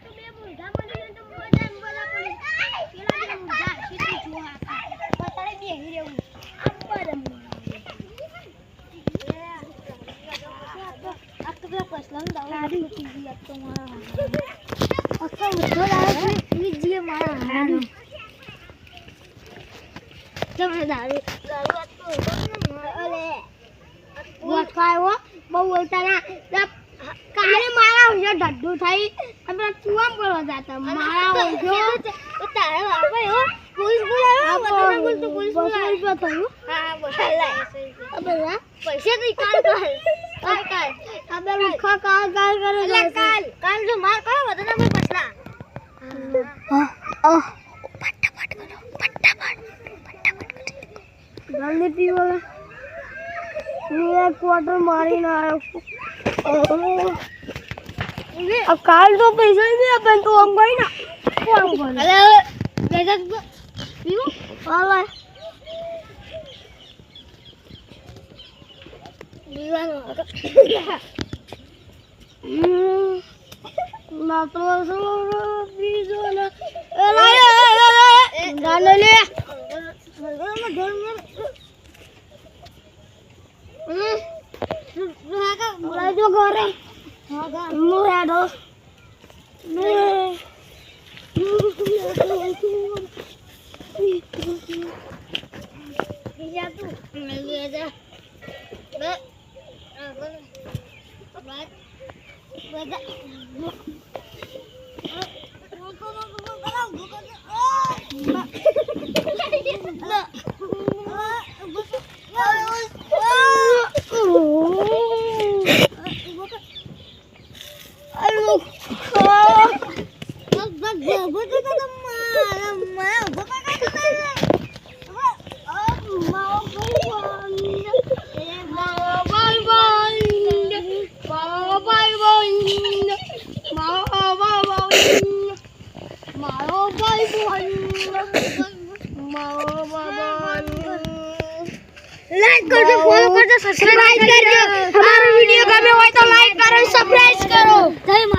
તો બે મુંડા મળી ને તો મજા પેલા બે મુંડા સીટી જોવા પતાડે બેહી રહેવું આબર આ તો પેલા પસલામ દાડી મૂકી તો મારા અસલ ઉઠો લાવે લીજીએ મારા હાનો તમે દાડી અલે વાત ખાયો બહુ બોલતા ના કાલે મારા ઉજો ઢડ્ડુ થઈ આપણે ચુવામ કરવા જાતા મારા ઉજો તો તારે આપણે હો પોલીસ બોલાવો બધાને બોલ તો પોલીસ બોલાવો થયું હા બોલાય અબે પૈસા તો કાલ અબે લુખા કાલ કરે કાલ જો માર કરો બધાને બોલ પછલા ફટાફટ જલ્દી પીવો मैं क्वार्टर मारी ना अब काल तो पैसा ही नहीं अपन तो हम गई ना अरे पैसा पीओ वाला दीवान ना तो सो पीजो ना अरे गाने ले mulai dua goreng mulai dong bisa tuh lagi aja like कर दो फॉलो कर दो सब्सक्राइब कर दो हमारा वीडियो गमे हो तो लाइक करो सब्सक्राइब करो।